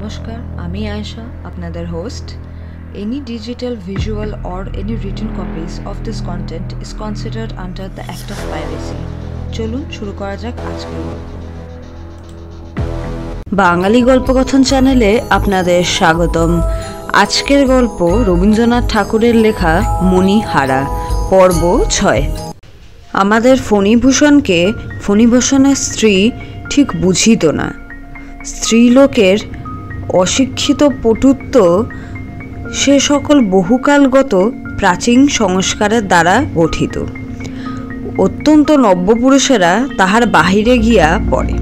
নমস্কার, আমি আয়েশা, আপনাদের host. Any digital, visual or any written copies of this content is considered under the act of piracy. চলুন শুরু করা যাক আজকের গল্প। বাঙালি গল্পকথন চ্যানেলে আপনাদের স্বাগতম। আজকের গল্প রবীন্দ্রনাথ ঠাকুরের লেখা মণিহারা, পর্ব 6। আমাদের ফণিভূষণকে ফণিভূষণের স্ত্রী ঠিক বুঝিত না। স্ত্রীলোকের অশিক্ষিত পটুত্ব সে সকল বহুকালগত প্রাচীন সংস্কারের দ্বারা গঠিত। অত্যন্ত নব্যপুরুষেরা তাহার বাহিরে গিয়া পড়ে।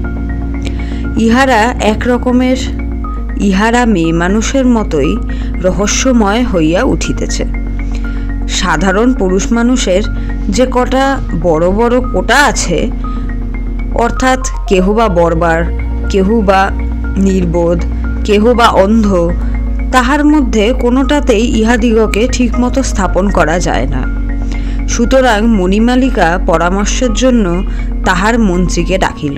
ইহারা মেয়ে মানুষের মতোই রহস্যময় হইয়া উঠিতেছে। সাধারণ পুরুষ মানুষের যে কটা বড় বড় কোটা আছে, অর্থাৎ কেহ বা বর্বার, কেহ বা নির্বোধ, কেহ বা অন্ধ, তাহার মধ্যে কোনোটাতেই ইহাদিগকে ঠিকমতো স্থাপন করা যায় না। সুতরাং মণিমালিকা পরামর্শের জন্য তাহার মন্ত্রীকে ডাকিল।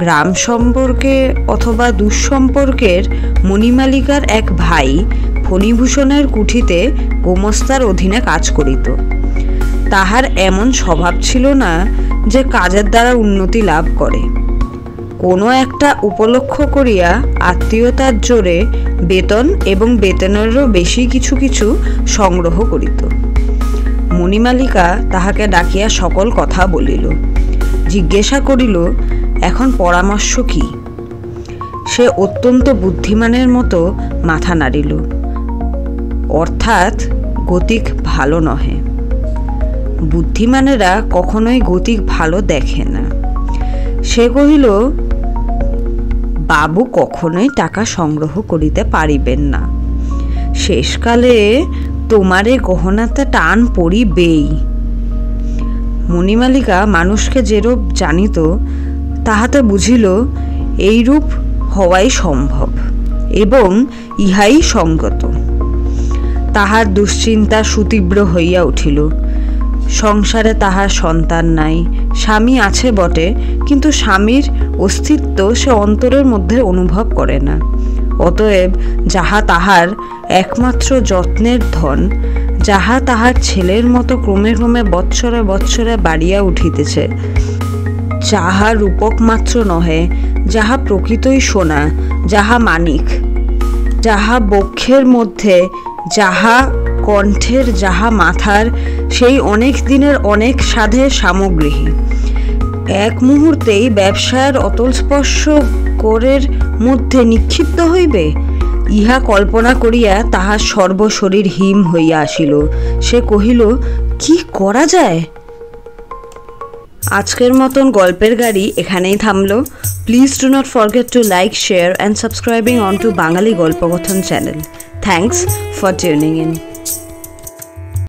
গ্রাম সম্পর্কে অথবা দুঃসম্পর্কের মণিমালিকার এক ভাই ফণিভূষণের কুঠিতে গোমস্তার অধীনে কাজ করিত। তাহার এমন স্বভাব ছিল না যে কাজের দ্বারা উন্নতি লাভ করে। কোনো একটা উপলক্ষ করিয়া আত্মীয়তার জোরে বেতন এবং বেতনেরও বেশি কিছু কিছু সংগ্রহ করিত। মণিমালিকা তাহাকে ডাকিয়া সকল কথা বলিল। জিজ্ঞাসা করিল, এখন পরামর্শ কি? সে অত্যন্ত বুদ্ধিমানের মতো মাথা নাড়িল, অর্থাৎ গতিক ভালো নহে। বুদ্ধিমানেরা কখনোই গতিক ভালো দেখে না। সে কহিল, বাবু কখনোই টাকা সংগ্রহ করিতে পারিবেন না। শেষকালে তোমারে গহনাতে টান পড়িবেই। মণিমালিকা মানুষকে যেরূপ জানিত তাহাতে বুঝিল এইরূপ হওয়াই সম্ভব এবং ইহাই সঙ্গত। তাহার দুশ্চিন্তা সুতীব্র হইয়া উঠিল। সংসারে তাহার সন্তান নাই, স্বামী আছে বটে, কিন্তু স্বামীর অস্তিত্ব সে অন্তরের মধ্যে অনুভব করে না। অতএব যাহা তাহার একমাত্র যত্নের ধন, যাহা তাহার ছেলের মতো ক্রমে ক্রমে বৎসরে বৎসরে বাড়িয়া উঠিতেছে, যাহা রূপক মাত্র নহে, যাহা প্রকৃতই সোনা, যাহা মানিক, যাহা বক্ষের মধ্যে, যাহা কণ্ঠের, যাহা মাথার, সেই অনেক দিনের অনেক সাধের সামগ্রী এক মুহূর্তেই ব্যবসায়ের অতল স্পর্শ করের মধ্যে নিক্ষিপ্ত হইবে, ইহা কল্পনা করিয়া তাহার সর্বশরীর হিম হইয়া আসিল। সে কহিল, কি করা যায়? আজকের মতন গল্পের গাড়ি এখানেই থামলো। Please do not forget to like, share and subscribing on to Bangali Golpokothon channel. Thanks for tuning in.